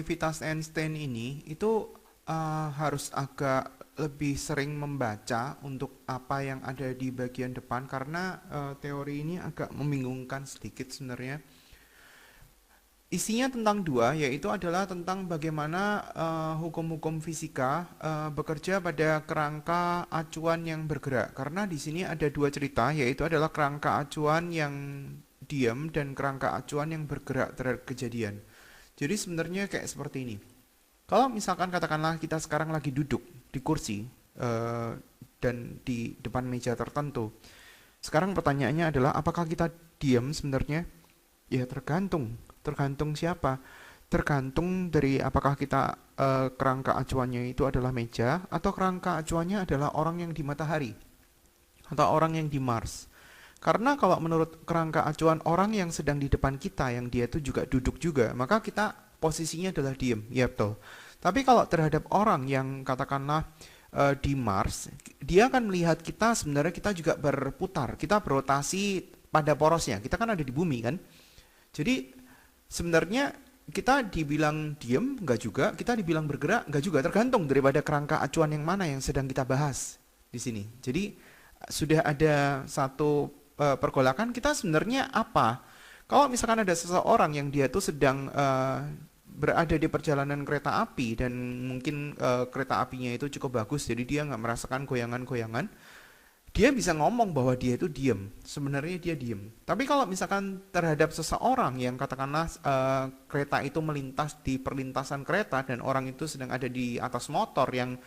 relativitas Einstein ini itu harus agak lebih sering membaca untuk apa yang ada di bagian depan karena teori ini agak membingungkan sedikit sebenarnya. Isinya tentang dua, yaitu adalah tentang bagaimana hukum-hukum fisika bekerja pada kerangka acuan yang bergerak. Karena di sini ada dua cerita, yaitu adalah kerangka acuan yang diam dan kerangka acuan yang bergerak terhadap kejadian. Jadi sebenarnya kayak seperti ini. Kalau misalkan katakanlah kita sekarang lagi duduk di kursi dan di depan meja tertentu. Sekarang pertanyaannya adalah apakah kita diam sebenarnya? Ya tergantung. Tergantung siapa? Tergantung dari apakah kita kerangka acuannya itu adalah meja atau kerangka acuannya adalah orang yang di matahari atau orang yang di Mars. Karena kalau menurut kerangka acuan orang yang sedang di depan kita yang dia itu juga duduk juga, maka kita posisinya adalah diem. Ya betul. Tapi kalau terhadap orang yang katakanlah di Mars, dia akan melihat kita sebenarnya kita juga berputar, kita berotasi pada porosnya. Kita kan ada di bumi kan. Jadi sebenarnya kita dibilang diem, enggak juga. Kita dibilang bergerak, enggak juga. Tergantung daripada kerangka acuan yang mana yang sedang kita bahas di sini. Jadi sudah ada satu pergolakan kita sebenarnya apa? Kalau misalkan ada seseorang yang dia tuh sedang berada di perjalanan kereta api dan mungkin kereta apinya itu cukup bagus, jadi dia nggak merasakan goyangan-goyangan. Dia bisa ngomong bahwa dia itu diem, sebenarnya dia diem. Tapi kalau misalkan terhadap seseorang yang katakanlah kereta itu melintas di perlintasan kereta dan orang itu sedang ada di atas motor yang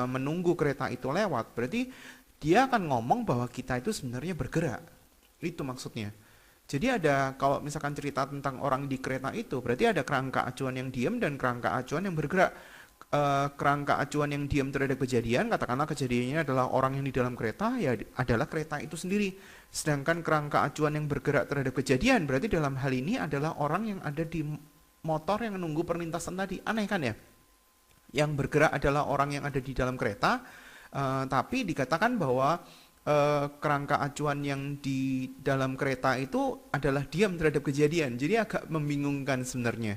menunggu kereta itu lewat, berarti dia akan ngomong bahwa kita itu sebenarnya bergerak. Itu maksudnya. Jadi ada kalau misalkan cerita tentang orang di kereta itu, berarti ada kerangka acuan yang diem dan kerangka acuan yang bergerak. Kerangka acuan yang diam terhadap kejadian, katakanlah kejadiannya adalah orang yang di dalam kereta, ya adalah kereta itu sendiri. Sedangkan kerangka acuan yang bergerak terhadap kejadian, berarti dalam hal ini adalah orang yang ada di motor yang menunggu perlintasan tadi. Aneh kan ya? Yang bergerak adalah orang yang ada di dalam kereta, tapi dikatakan bahwa kerangka acuan yang di dalam kereta itu adalah diam terhadap kejadian. Jadi agak membingungkan sebenarnya.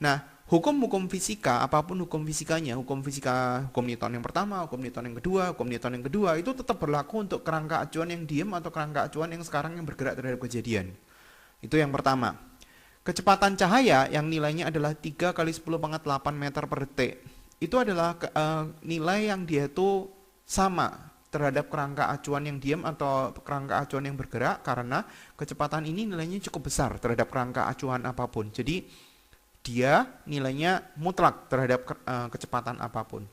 Nah, hukum-hukum fisika, apapun hukum fisikanya, hukum fisika, hukum Newton yang pertama, hukum Newton yang kedua, hukum Newton yang kedua, itu tetap berlaku untuk kerangka acuan yang diam atau kerangka acuan yang sekarang yang bergerak terhadap kejadian. Itu yang pertama. Kecepatan cahaya yang nilainya adalah 3 kali 10 pangkat 8 meter per detik. Itu adalah nilai yang dia itu sama terhadap kerangka acuan yang diam atau kerangka acuan yang bergerak karena kecepatan ini nilainya cukup besar terhadap kerangka acuan apapun. Jadi dia nilainya mutlak terhadap kecepatan apapun.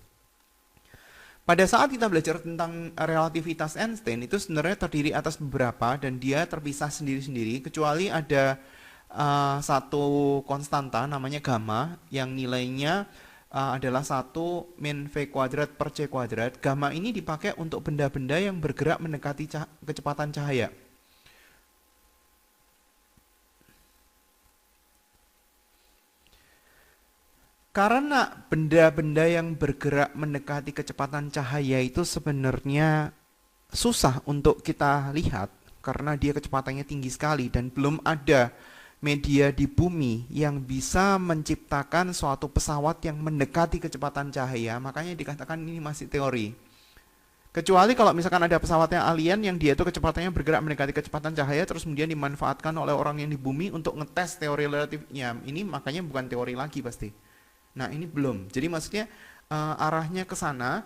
Pada saat kita belajar tentang relativitas Einstein itu sebenarnya terdiri atas beberapa dan dia terpisah sendiri-sendiri kecuali ada satu konstanta namanya gamma yang nilainya adalah 1 min V kuadrat per C kuadrat. Gamma ini dipakai untuk benda-benda yang bergerak mendekati kecepatan cahaya. Karena benda-benda yang bergerak mendekati kecepatan cahaya itu sebenarnya susah untuk kita lihat karena dia kecepatannya tinggi sekali dan belum ada media di bumi yang bisa menciptakan suatu pesawat yang mendekati kecepatan cahaya, makanya dikatakan ini masih teori. Kecuali kalau misalkan ada pesawatnya alien yang dia itu kecepatannya bergerak mendekati kecepatan cahaya terus kemudian dimanfaatkan oleh orang yang di bumi untuk ngetes teori relatifnya. Ini makanya bukan teori lagi pasti. Nah ini belum. Jadi maksudnya arahnya ke sana.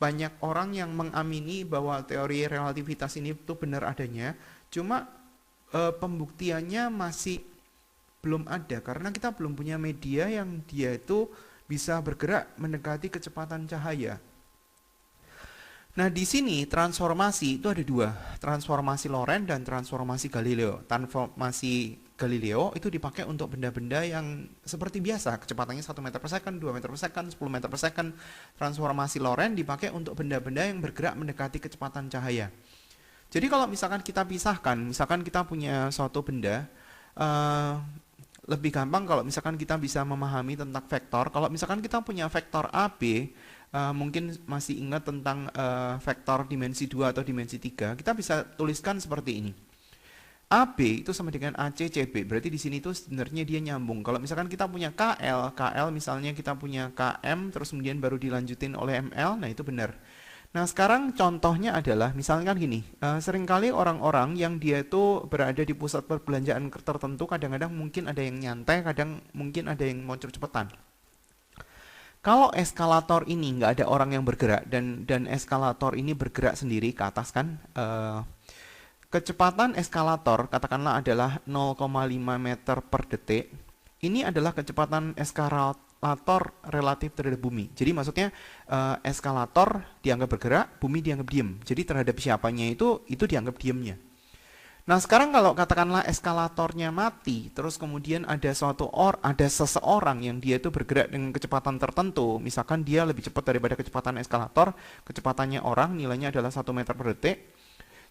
Banyak orang yang mengamini bahwa teori relativitas ini itu benar adanya. Cuma pembuktiannya masih belum ada karena kita belum punya media yang dia itu bisa bergerak mendekati kecepatan cahaya. Nah di sini transformasi itu ada dua, transformasi Lorentz dan transformasi Galileo. Transformasi Galileo itu dipakai untuk benda-benda yang seperti biasa, kecepatannya 1 meter per second, 2 meter per second, 10 meter per second. Transformasi Lorentz dipakai untuk benda-benda yang bergerak mendekati kecepatan cahaya. Jadi kalau misalkan kita pisahkan, misalkan kita punya suatu benda, lebih gampang kalau misalkan kita bisa memahami tentang vektor. Kalau misalkan kita punya vektor AB, mungkin masih ingat tentang vektor dimensi 2 atau dimensi 3, kita bisa tuliskan seperti ini. AB itu sama dengan AC CB. Berarti di sini tuh sebenarnya dia nyambung. Kalau misalkan kita punya KL misalnya kita punya KM terus kemudian baru dilanjutin oleh ML, nah itu benar. Nah, sekarang contohnya adalah misalkan gini, seringkali orang-orang yang dia itu berada di pusat perbelanjaan tertentu kadang-kadang mungkin ada yang nyantai, kadang mungkin ada yang mau cepet-cepetan. Kalau eskalator ini nggak ada orang yang bergerak dan eskalator ini bergerak sendiri ke atas kan, kecepatan eskalator katakanlah adalah 0,5 meter per detik. Ini adalah kecepatan eskalator relatif terhadap bumi. Jadi maksudnya eskalator dianggap bergerak, bumi dianggap diem. Jadi terhadap siapanya itu dianggap diemnya. Nah, sekarang kalau katakanlah eskalatornya mati, terus kemudian ada seseorang yang dia itu bergerak dengan kecepatan tertentu, misalkan dia lebih cepat daripada kecepatan eskalator, kecepatannya orang nilainya adalah 1 meter per detik.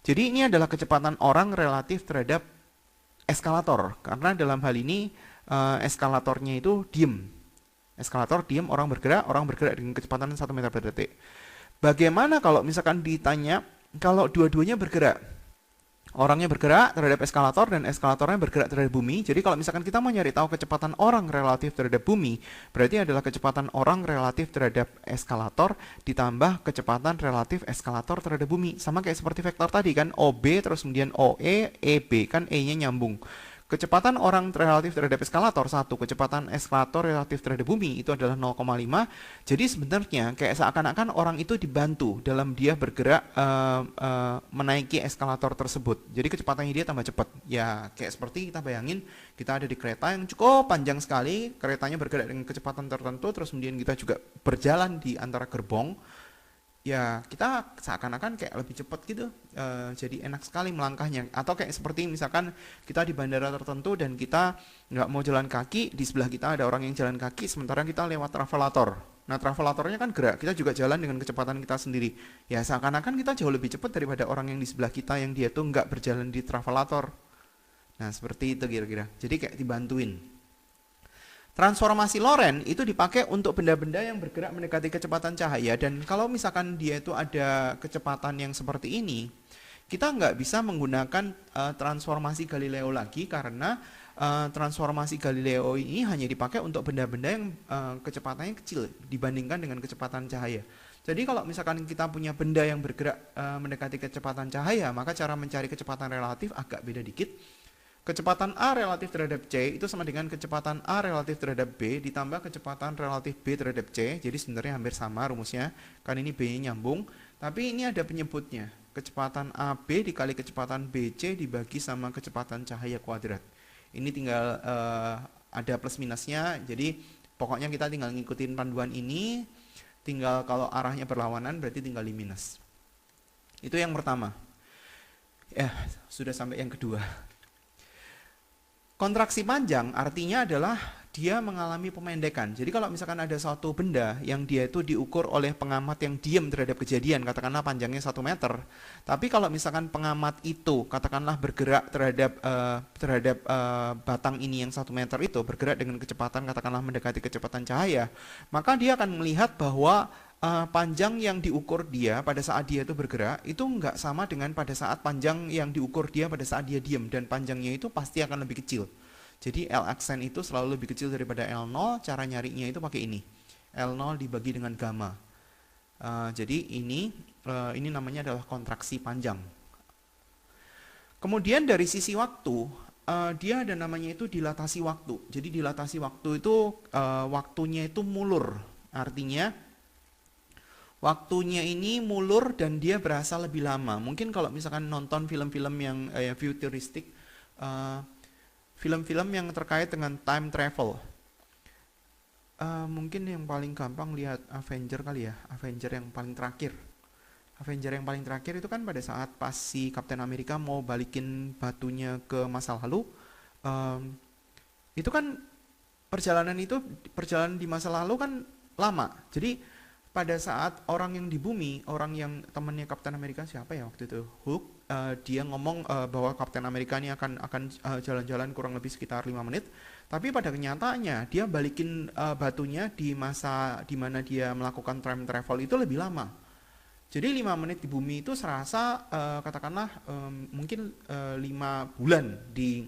Jadi ini adalah kecepatan orang relatif terhadap eskalator, karena dalam hal ini eskalatornya itu diem. Eskalator diem, orang bergerak dengan kecepatan 1 meter per detik. Bagaimana kalau misalkan ditanya, kalau dua-duanya bergerak? Orangnya bergerak terhadap eskalator dan eskalatornya bergerak terhadap bumi. Jadi kalau misalkan kita mau nyari tahu kecepatan orang relatif terhadap bumi, berarti adalah kecepatan orang relatif terhadap eskalator ditambah kecepatan relatif eskalator terhadap bumi. Sama kayak seperti vektor tadi kan, OB terus kemudian OE, EB kan E-nya nyambung. Kecepatan orang relatif terhadap eskalator 1, kecepatan eskalator relatif terhadap bumi itu adalah 0,5. Jadi sebenarnya kayak seakan-akan orang itu dibantu dalam dia bergerak menaiki eskalator tersebut. Jadi kecepatannya dia tambah cepat. Ya kayak seperti kita bayangin kita ada di kereta yang cukup panjang sekali, keretanya bergerak dengan kecepatan tertentu, terus kemudian kita juga berjalan di antara gerbong. Ya kita seakan-akan kayak lebih cepat gitu, jadi enak sekali melangkahnya. Atau kayak seperti misalkan kita di bandara tertentu dan kita nggak mau jalan kaki, di sebelah kita ada orang yang jalan kaki, sementara kita lewat travelator. Nah travelatornya kan gerak, kita juga jalan dengan kecepatan kita sendiri. Ya seakan-akan kita jauh lebih cepat daripada orang yang di sebelah kita yang dia tuh nggak berjalan di travelator. Nah seperti itu kira-kira, jadi kayak dibantuin. Transformasi Lorentz itu dipakai untuk benda-benda yang bergerak mendekati kecepatan cahaya, dan kalau misalkan dia itu ada kecepatan yang seperti ini, kita nggak bisa menggunakan transformasi Galileo lagi karena transformasi Galileo ini hanya dipakai untuk benda-benda yang kecepatannya kecil dibandingkan dengan kecepatan cahaya. Jadi kalau misalkan kita punya benda yang bergerak mendekati kecepatan cahaya, maka cara mencari kecepatan relatif agak beda dikit. Kecepatan A relatif terhadap C itu sama dengan kecepatan A relatif terhadap B ditambah kecepatan relatif B terhadap C. Jadi sebenarnya hampir sama rumusnya, kan ini B-nya nyambung. Tapi ini ada penyebutnya. Kecepatan AB dikali kecepatan BC dibagi sama kecepatan cahaya kuadrat. Ini tinggal ada plus minusnya, jadi pokoknya kita tinggal ngikutin panduan ini. Tinggal kalau arahnya berlawanan berarti tinggal di minus. Itu yang pertama. Sudah sampai yang kedua. Kontraksi panjang artinya adalah dia mengalami pemendekan. Jadi kalau misalkan ada suatu benda yang dia itu diukur oleh pengamat yang diam terhadap kejadian, katakanlah panjangnya 1 meter. Tapi kalau misalkan pengamat itu katakanlah bergerak terhadap batang ini yang 1 meter itu bergerak dengan kecepatan katakanlah mendekati kecepatan cahaya, maka dia akan melihat bahwa panjang yang diukur dia pada saat dia itu bergerak itu nggak sama dengan pada saat panjang yang diukur dia pada saat dia diam, dan panjangnya itu pasti akan lebih kecil. Jadi L aksen itu selalu lebih kecil daripada L0. Cara nyarinya itu pakai ini, L0 dibagi dengan gamma. Jadi ini namanya adalah kontraksi panjang. Kemudian dari sisi waktu, dia ada namanya itu dilatasi waktu. Jadi dilatasi waktu itu waktunya itu mulur, artinya waktunya ini mulur dan dia berasa lebih lama. Mungkin kalau misalkan nonton film-film yang futuristik, film-film yang terkait dengan time travel, mungkin yang paling gampang lihat Avenger kali ya, Avenger yang paling terakhir. Avenger yang paling terakhir itu kan pada saat pas si Captain America mau balikin batunya ke masa lalu, itu kan perjalanan di masa lalu kan lama. Jadi pada saat orang yang di bumi, orang yang temannya Captain America siapa ya waktu itu, Hulk, dia ngomong bahwa Captain America ini akan jalan-jalan kurang lebih sekitar 5 menit. Tapi pada kenyataannya dia balikin batunya di masa di mana dia melakukan time travel itu lebih lama. Jadi 5 menit di bumi itu serasa katakanlah mungkin 5 bulan di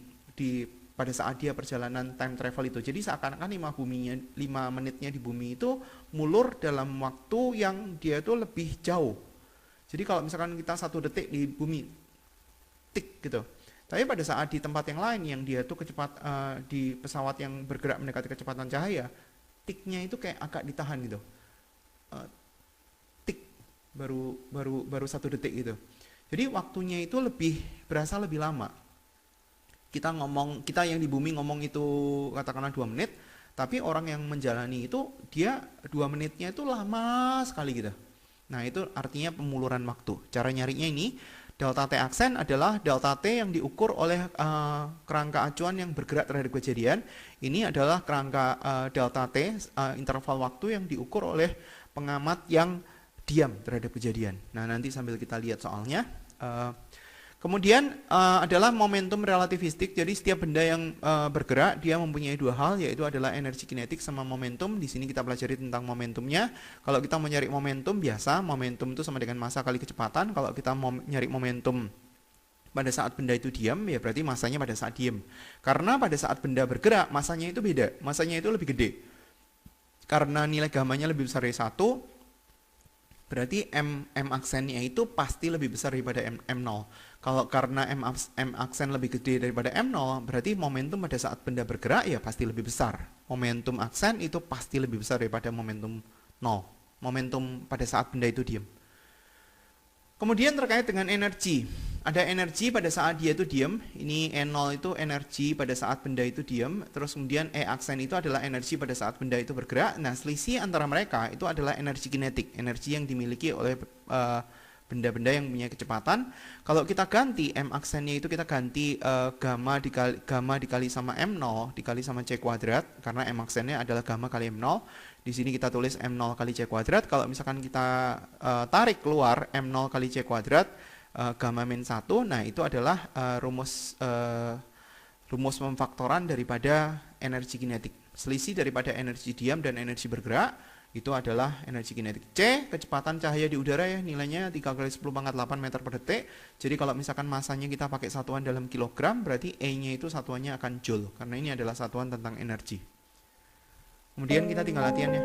pada saat dia perjalanan time travel itu. Jadi seakan-akan 5 menitnya di bumi itu mulur dalam waktu yang dia itu lebih jauh. Jadi kalau misalkan kita 1 detik di bumi, tik gitu. Tapi pada saat di tempat yang lain yang dia tuh di pesawat yang bergerak mendekati kecepatan cahaya, tiknya itu kayak agak ditahan gitu. Eh, Tik baru 1 detik gitu. Jadi waktunya itu berasa lebih lama. Kita yang di bumi ngomong itu katakanlah 2 menit, tapi orang yang menjalani itu dia 2 menitnya itu lama sekali gitu. Nah, itu artinya pemuluran waktu. Cara nyarinya ini, delta T aksen adalah delta T yang diukur oleh kerangka acuan yang bergerak terhadap kejadian. Ini adalah kerangka delta T, interval waktu yang diukur oleh pengamat yang diam terhadap kejadian. Nah, nanti sambil kita lihat soalnya. Kemudian adalah momentum relativistik. Jadi setiap benda yang bergerak dia mempunyai 2 hal, yaitu adalah energi kinetik sama momentum. Di sini kita pelajari tentang momentumnya. Kalau kita mau nyari momentum, biasa momentum itu sama dengan massa kali kecepatan. Kalau kita mau nyari momentum pada saat benda itu diam, ya berarti massanya pada saat diam. Karena pada saat benda bergerak, massanya itu beda. Massanya itu lebih gede. Karena nilai gamanya lebih besar dari 1, berarti M aksennya itu pasti lebih besar daripada M0. Kalau karena M aksen lebih gede daripada M0, berarti momentum pada saat benda bergerak ya pasti lebih besar. Momentum aksen itu pasti lebih besar daripada momentum 0. Momentum pada saat benda itu diam. Kemudian terkait dengan energi. Ada energi pada saat dia itu diam. Ini E0 itu energi pada saat benda itu diam. Terus kemudian E aksen itu adalah energi pada saat benda itu bergerak. Nah, selisih antara mereka itu adalah energi kinetik. Energi yang dimiliki oleh benda-benda yang punya kecepatan. Kalau kita ganti M aksennya itu kita ganti gamma dikali sama M0 dikali sama C kuadrat. Karena M aksennya adalah gamma kali M0. Di sini kita tulis M0 kali C kuadrat. Kalau misalkan kita tarik keluar M0 kali C kuadrat, gamma min 1, nah itu adalah rumus pemfaktoran daripada energi kinetik. Selisih daripada energi diam dan energi bergerak itu adalah energi kinetik. C, kecepatan cahaya di udara ya, nilainya 3 kali 10 pangkat 8 meter per detik. Jadi kalau misalkan masanya kita pakai satuan dalam kilogram, berarti E-nya itu satuannya akan joule, karena ini adalah satuan tentang energi. Kemudian kita tinggal latihan ya.